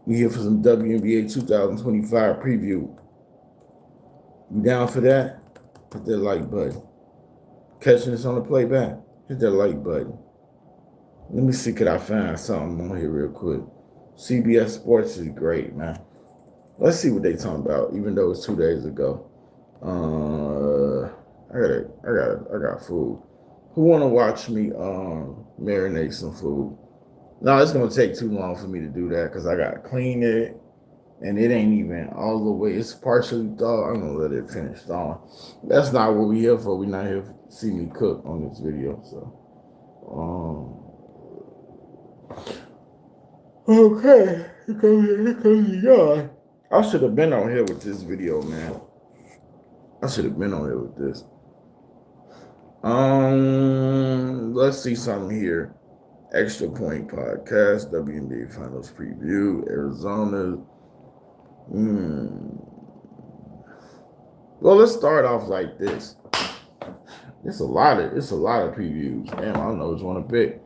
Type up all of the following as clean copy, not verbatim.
We here for some WNBA 2025 preview. You down for that? Hit that like button. Catching this on the playback? Hit that like button. Let me see, could I find something on here real quick? CBS Sports is great, man. Let's see what they talking about, even though it's 2 days ago. I got food. Who wanna watch me marinate some food? No, it's gonna take too long for me to do that because I gotta clean it, and it ain't even all the way. It's partially thawed. I'm gonna let it finish thawing. That's not what we here for. We not here to see me cook on this video. So, okay, here comes the yard. I should have been on here with this video, man. I should have been on here with this. Let's see something here. Extra Point Podcast, WNBA Finals Preview, Arizona. Well, let's start off like this. It's a lot of previews. Damn, I don't know which one to pick.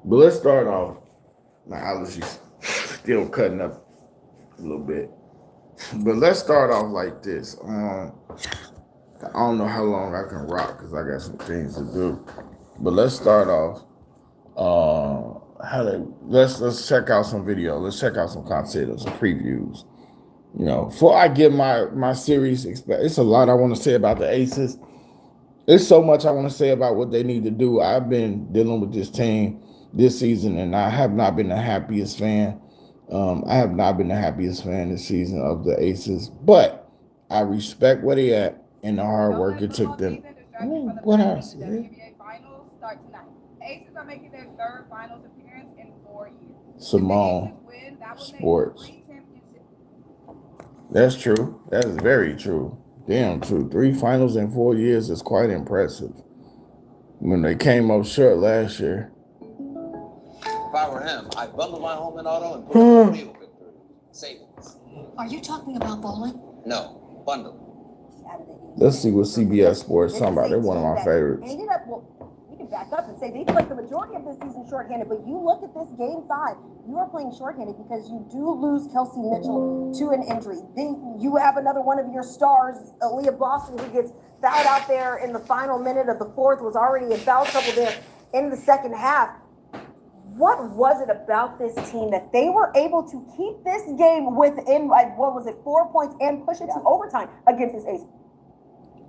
But let's start off. My allergies still cutting up a little bit. But let's start off like this. I don't know how long I can rock because I got some things to do. But let's start off. Let's check out some video. Let's check out some content, some previews. You know, before I give my series, it's a lot I want to say about the Aces. There's so much I want to say about what they need to do. I've been dealing with this team this season, and I have not been the happiest fan. I have not been the happiest fan this season of the Aces, but I respect where they at and the hard work it took them. What else? The WNBA finals start tonight. Aces are making their third finals appearance in 4 years. Simone Sports. That's true. That is very true. Damn true. 3 finals in 4 years is quite impressive. When they came up short last year. If I were him, I'd bundle my home and auto and put up a real victory. Savings. Are you talking about bowling? No, bundle. Let's see what CBS Sports talking about. They're one of my favorites. We can back up and say they played the majority of this season shorthanded, but you look at this game 5, you are playing shorthanded because you do lose Kelsey Mitchell to an injury. Then you have another one of your stars, Aaliyah Boston, who gets fouled out there in the final minute of the fourth, was already in foul trouble there in the second half. What was it about this team that they were able to keep this game within, 4 points and push it to overtime against this Ace?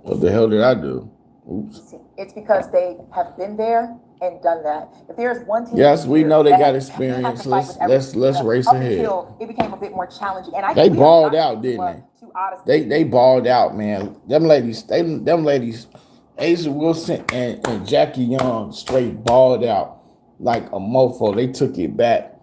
What the hell did I do? Oops. It's because they have been there and done that. If there's one team, yes, we know they got experience. Let's race ahead. It became a bit more challenging, and they balled out, didn't they? They balled out, man. Them ladies, A'ja Wilson and Jackie Young straight balled out like a mofo. They took it back,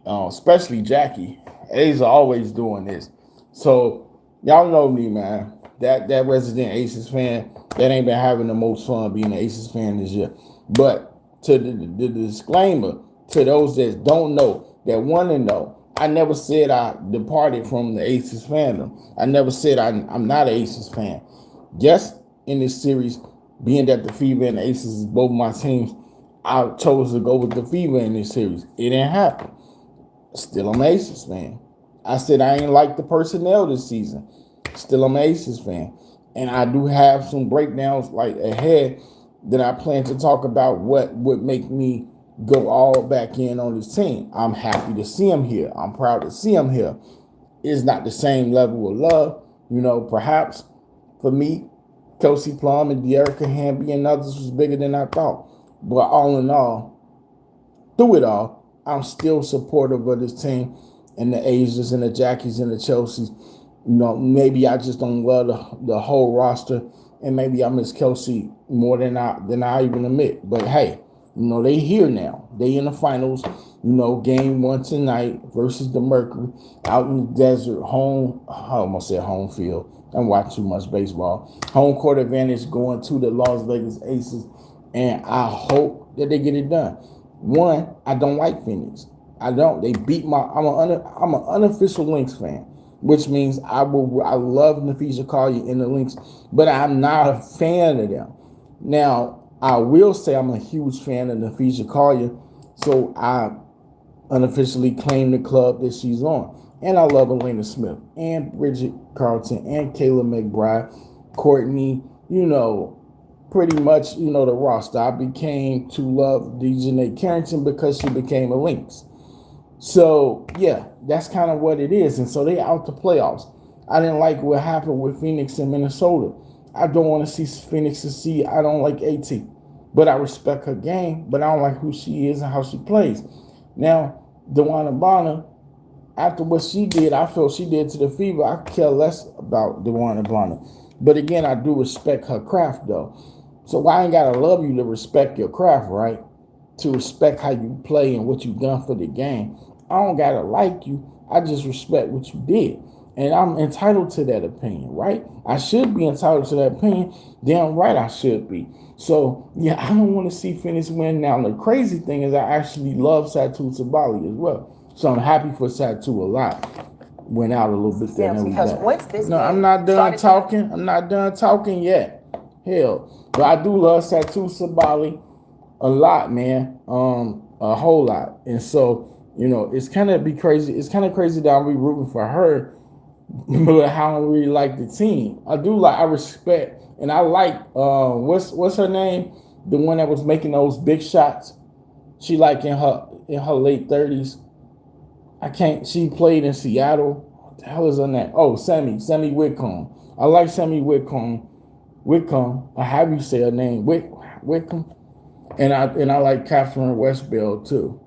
especially Jackie. A'ja always doing this. So y'all know me, man. That resident Aces fan, that ain't been having the most fun being an Aces fan this year. But to the disclaimer, to those that don't know, that want to know, I never said I departed from the Aces fandom. I never said I'm not an Aces fan. Yes, in this series, being that the Fever and the Aces is both my teams, I chose to go with the Fever in this series. It didn't happen. Still, I'm an Aces fan. I said I ain't like the personnel this season. Still, I'm an Aces fan. And I do have some breakdowns like ahead that I plan to talk about what would make me go all back in on this team. I'm happy to see him here. I'm proud to see him here. It's not the same level of love. You know, perhaps for me, Kelsey Plum and De'Arica Hamby and others was bigger than I thought. But all in all, through it all, I'm still supportive of this team and the Asians and the Jackies and the Chelseas. You know, maybe I just don't love the whole roster, and maybe I miss Kelsey more than I even admit. But hey, you know, they here now. They in the finals. You know, game 1 tonight versus the Mercury out in the desert, home. I almost said home field. I'm watching too much baseball. Home court advantage going to the Las Vegas Aces, and I hope that they get it done. One, I don't like Phoenix. I don't. They beat my. I'm an unofficial Lynx fan, which means I love Nafisa Collier in the Lynx, but I'm not a fan of them. Now, I will say I'm a huge fan of Nafisa Collier, so I unofficially claim the club that she's on. And I love Elena Smith and Bridget Carlton and Kayla McBride, Courtney, pretty much, the roster. I became to love Dejanay Carrington because she became a Lynx. So, yeah, that's kind of what it is. And so they out the playoffs. I didn't like what happened with Phoenix and Minnesota. I don't want to see Phoenix succeed. I don't like AT. But I respect her game, but I don't like who she is and how she plays. Now, DeWanna Bonner, after what she did, I felt she did to the Fever. I care less about DeWanna Bonner. But again, I do respect her craft, though. So I ain't got to love you to respect your craft, right? To respect how you play and what you've done for the game. I don't got to like you. I just respect what you did. And I'm entitled to that opinion, right? I should be entitled to that opinion. Damn right I should be. So, yeah, I don't want to see Phoenix win. Now, the crazy thing is I actually love Satu Sabali as well. So I'm happy for Satu a lot. Went out a little bit there. Because once this no, I'm not done talking. I'm not done talking yet. Hell. But I do love Satu Sabali a lot, man. A whole lot. And so, it's kind of crazy. It's kind of crazy that I'll be rooting for her, but how I don't really like the team. I respect, and I like, what's her name? The one that was making those big shots. She like in her late 30s. She played in Seattle. What the hell is her name? Oh, Sammy Whitcomb. I like Sammy Whitcomb. I have you say her name, Whitcomb. And I like Catherine Westbell too.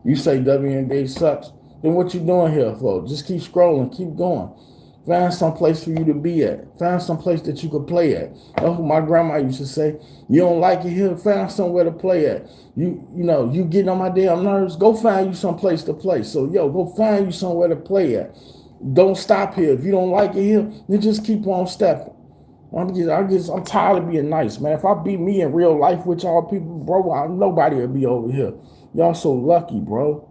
You say WNBA sucks, then what you doing here for? Just keep scrolling, keep going. Find some place for you to be at. Find some place that you could play at. That's what my grandma used to say. You don't like it here, find somewhere to play at. You getting on my damn nerves, go find you some place to play. So, go find you somewhere to play at. Don't stop here. If you don't like it here, then just keep on stepping. I'm tired of being nice, man. If I be me in real life with y'all people, bro, nobody will be over here. Y'all so lucky, bro.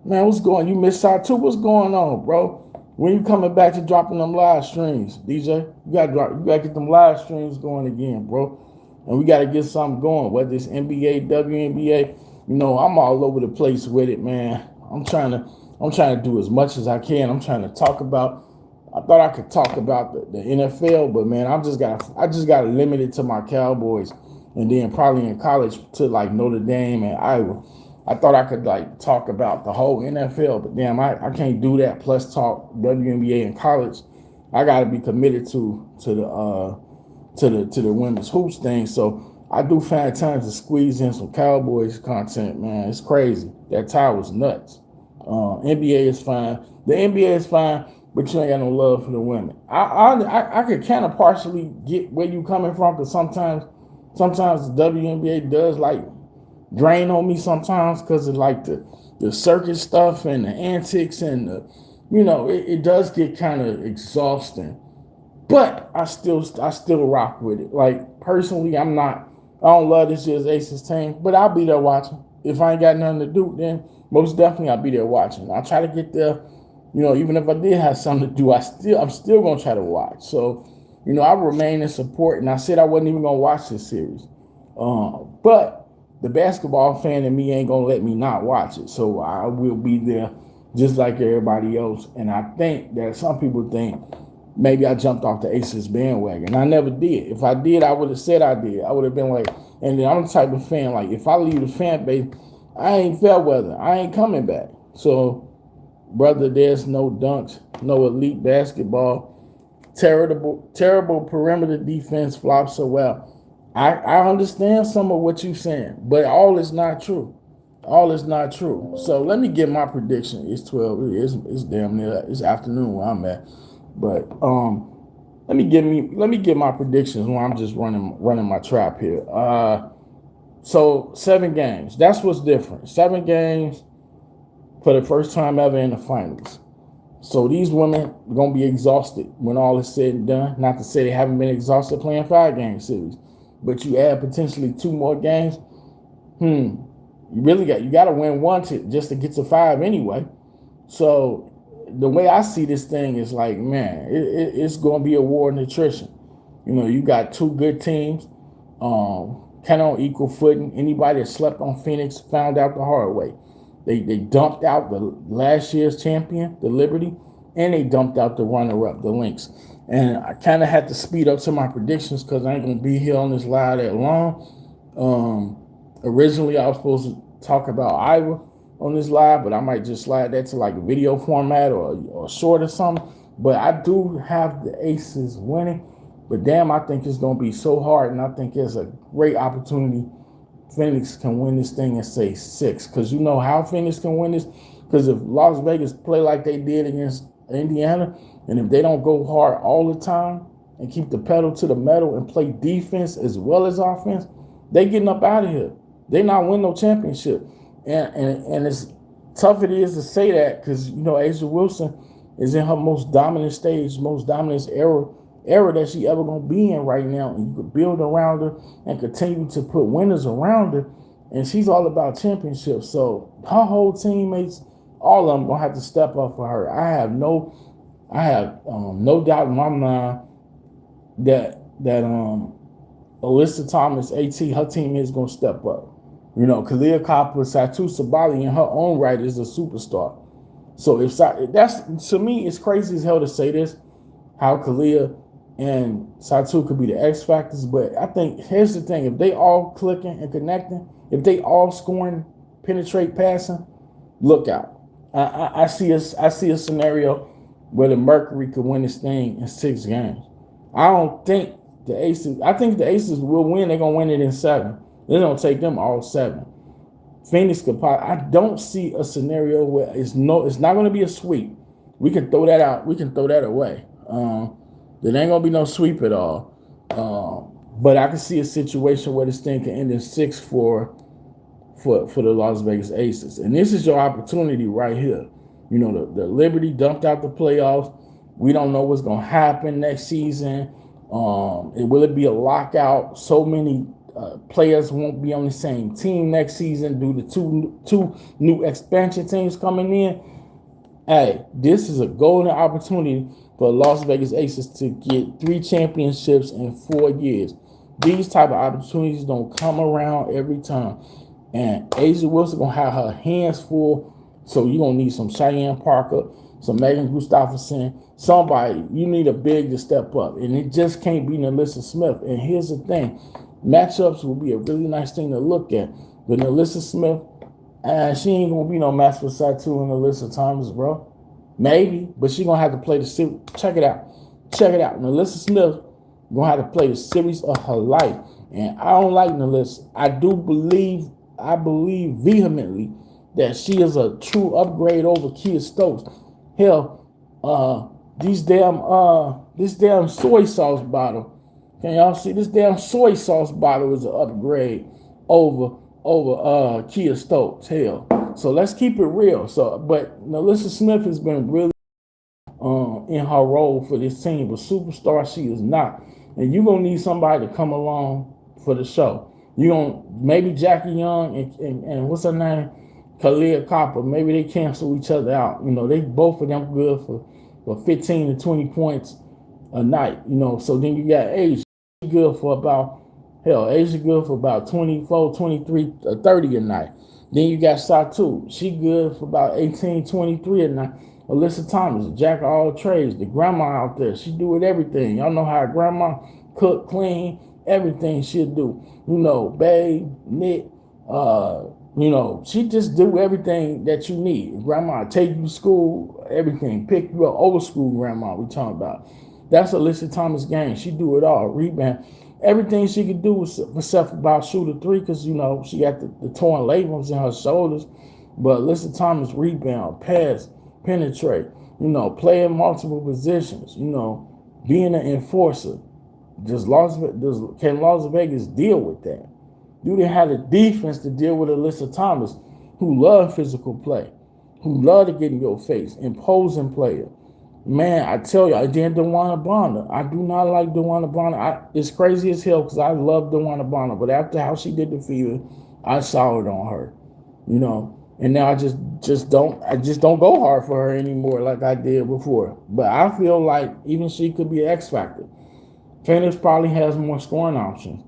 Man, what's going on? You missed out too? What's going on, bro? When you coming back to dropping them live streams, DJ? You gotta get them live streams going again, bro. And we gotta get something going, whether it's NBA, WNBA. I'm all over the place with it, man. I'm trying to do as much as I can. I'm trying to talk about. I thought I could talk about the NFL, but man, I just got limit it to my Cowboys, and then probably in college to like Notre Dame and Iowa. I thought I could like talk about the whole NFL, but damn, I can't do that. Plus talk WNBA in college. I got to be committed to the women's hoops thing. So I do find time to squeeze in some Cowboys content. Man, it's crazy. That tie was nuts. NBA is fine. The NBA is fine, but you ain't got no love for the women. I could kind of partially get where you coming from, because sometimes the WNBA does like drain on me sometimes because of like the circus stuff and the antics and it does get kind of exhausting. But I still rock with it. Like personally, I don't love this year's Aces team, but I'll be there watching. If I ain't got nothing to do, then most definitely I'll be there watching. I'll try to get there. Even if I did have something to do, I'm still gonna try to watch. So, I remain in support, and I said I wasn't even gonna watch this series. But the basketball fan in me ain't gonna let me not watch it. So I will be there just like everybody else. And I think that some people think maybe I jumped off the Aces bandwagon. I never did. If I did, I would have said I did. I would have been like, and then I'm the type of fan, like if I leave the fan base, I ain't fair weather. I ain't coming back. So, brother, there's no dunks, no elite basketball. Terrible perimeter defense flops so well. I understand some of what you're saying, but all is not true. All is not true. So let me get my prediction. It's 12. It's damn near. It's afternoon where I'm at. But let me get my predictions when I'm just running my trap here. So 7 games. That's what's different. 7 games for the first time ever in the finals. So these women are gonna be exhausted when all is said and done. Not to say they haven't been exhausted playing 5-game series. But you add potentially 2 more games, you got to win 1 just to get to 5 anyway. So the way I see this thing is like, man, it's going to be a war in attrition. You got 2 good teams, kind of on equal footing. Anybody that slept on Phoenix found out the hard way. They dumped out the last year's champion, the Liberty, and they dumped out the runner-up, the Lynx. And I kind of had to speed up some of my predictions because I ain't gonna be here on this live that long. Originally, I was supposed to talk about Iowa on this live, but I might just slide that to like a video format or short or something. But I do have the Aces winning. But damn, I think it's gonna be so hard, and I think it's a great opportunity. Phoenix can win this thing in say 6, because you know how Phoenix can win this. Because if Las Vegas play like they did against Indiana, and if they don't go hard all the time and keep the pedal to the metal and play defense as well as offense, they getting up out of here. They not win no championship. And as tough it is to say that, because you know A'ja Wilson is in her most dominant stage, most dominant era that she ever gonna be in right now, and you could build around her and continue to put winners around her, and she's all about championships. So her whole teammates, all of them gonna have to step up for her. I have no doubt in my mind that Alyssa Thomas, AT, her team is gonna step up. You know, Kalia Copper, Satu Sabali in her own right is a superstar. So if that's, to me, it's crazy as hell to say this, how Kalia and Satu could be the X factors, but I think here's the thing: if they all clicking and connecting, if they all scoring, penetrate, passing, look out. I see a scenario where the Mercury could win this thing in 6 games. I don't think the Aces. I think the Aces will win. They're gonna win it in 7. They're gonna take them all 7. Phoenix could probably. I don't see a scenario where it's not gonna be a sweep. We can throw that out. We can throw that away. There ain't gonna be no sweep at all. But I can see a situation where this thing can end in 6 for the Las Vegas Aces. And this is your opportunity right here. You know, the Liberty dumped out the playoffs. We don't know what's gonna happen next season. Will it be a lockout? So many players won't be on the same team next season due to two new expansion teams coming in. Hey, this is a golden opportunity for Las Vegas Aces to get 3 championships in 4 years. These type of opportunities don't come around every time. And A'ja Wilson gonna have her hands full. So you're gonna need some Cheyenne Parker, some Megan Gustafson, somebody. You need a big to step up. And it just can't be Nalissa Smith. And here's the thing. Matchups will be a really nice thing to look at. But Nalissa Smith, she ain't gonna be no match for Satu and Alyssa Thomas, bro. Maybe, but she gonna have to play the series. Check it out. Nalissa Smith gonna have to play the series of her life. And I don't like Nalissa. I believe vehemently that she is a true upgrade over Kia Stokes. Hell, this damn soy sauce bottle. Can y'all see this damn soy sauce bottle is an upgrade over Kia Stokes? Hell. So let's keep it real. But Nalissa Smith has been really in her role for this team, but superstar she is not. And you're gonna need somebody to come along for the show. Maybe Jackie Young and what's her name? Kalia Copper. Maybe they cancel each other out. You know, they both of them good for 15 to 20 points a night. You know, so then you got A'ja good for about 24, 23, 30 a night. Then you got Satu. She good for about 18, 23 a night. Alyssa Thomas, jack of all trades. The grandma out there, she do it everything. Y'all know how grandma cook, clean, everything she'll do. You know, bathe, knit, you know, she just do everything that you need. Grandma take you to school, everything, pick you up. Old school grandma we talking about. That's Alyssa Thomas' game. She do it all. Rebound. Everything she could do except about shoot a 3, because, you know, she got the torn labels in her shoulders. But Alyssa Thomas rebound, pass, penetrate, you know, play in multiple positions, you know, being an enforcer. Can Las Vegas deal with that? You didn't have the defense to deal with Alyssa Thomas, who loved physical play, who loved to get in your face, imposing player. Man, I tell you, I did DeWanna Bonner. I do not like DeWanna Bonner. It's crazy as hell because I love DeWanna Bonner, but after how she did the Fever, I soured on her, you know. And now I just don't go hard for her anymore like I did before. But I feel like even she could be an X factor. Phoenix probably has more scoring options.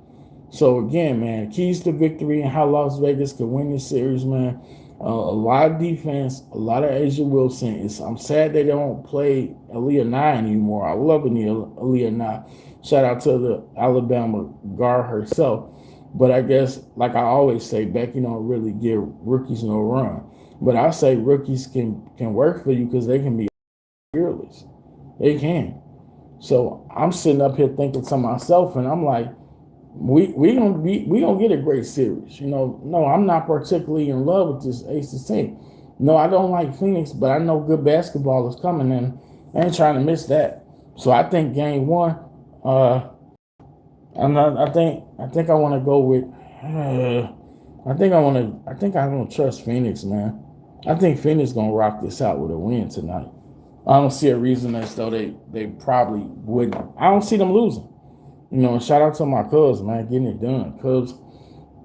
So again, man, keys to victory and how Las Vegas could win this series, man. A lot of defense, a lot of Asia Wilson. I'm sad they don't play Aaliyah Nye anymore. I love Aaliyah Nye. Shout out to the Alabama guard herself. But I guess, like I always say, Becky don't really give rookies no run. But I say rookies can work for you because they can be fearless. They can. So I'm sitting up here thinking to myself, and I'm like, we gonna get a great series. No, I'm not particularly in love with this Aces team. No, I don't like Phoenix, but I know good basketball is coming, and I ain't trying to miss that. So I think game one, I think I want to go with. I think I don't trust Phoenix, man. I think Phoenix gonna rock this out with a win tonight. I don't see a reason as though they probably wouldn't. I don't see them losing. Shout out to my Cubs, man, getting it done. Cubs,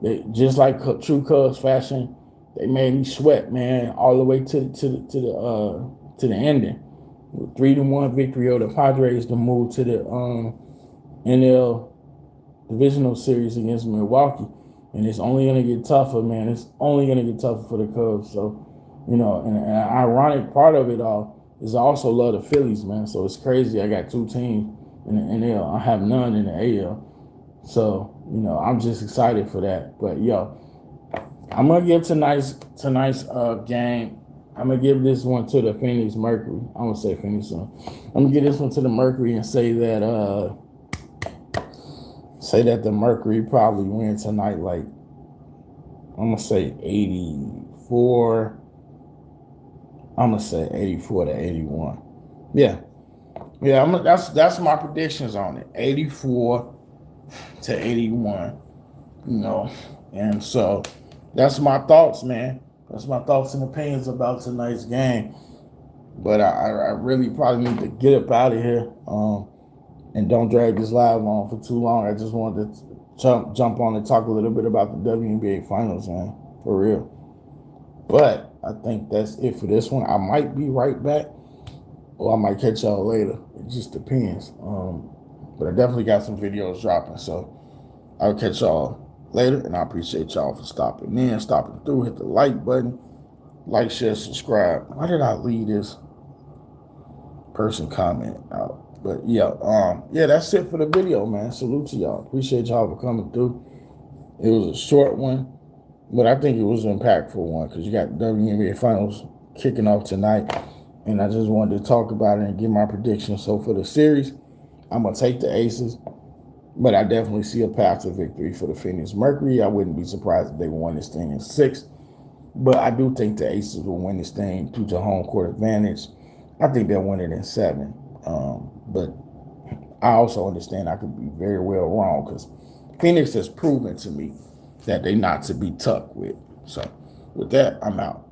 they just like true Cubs fashion, they made me sweat, man, all the way to the ending. 3-1 victory over the Padres to move to the NL divisional series against Milwaukee, and it's only gonna get tougher, man. It's only gonna get tougher for the Cubs. So, and an ironic part of it all is I also love the Phillies, man. So it's crazy. I got two teams in the NL. I have none in the AL. So, I'm just excited for that. But I'm gonna give tonight's game. I'm gonna give this one to the Phoenix Mercury. I'm gonna say Phoenix. I'm gonna give this one to the Mercury and say that the Mercury probably win tonight. Like, I'm gonna say 84. I'm gonna say 84 to 81. Yeah. That's my predictions on it. 84 to 81. And so that's my thoughts, man. That's my thoughts and opinions about tonight's game. But I really probably need to get up out of here and don't drag this live on for too long. I just wanted to jump on and talk a little bit about the WNBA Finals, man, for real. But I think that's it for this one. I might be right back, or I might catch y'all later. It just depends. But I definitely got some videos dropping, so I'll catch y'all later, and I appreciate y'all for stopping in, stopping through. Hit the like button, like, share, subscribe. Why did I leave this person comment out? But that's it for the video, man. Salute to y'all. Appreciate y'all for coming through. It was a short one, but I think it was an impactful one because you got WNBA Finals kicking off tonight, and I just wanted to talk about it and give my predictions. So for the series, I'm gonna take the Aces, but I definitely see a path to victory for the Phoenix Mercury. I wouldn't be surprised if they won this thing in 6, but I do think the Aces will win this thing due to home court advantage. I think they'll win it in 7. But I also understand I could be very well wrong because Phoenix has proven to me that they're not to be tucked with. So with that, I'm out.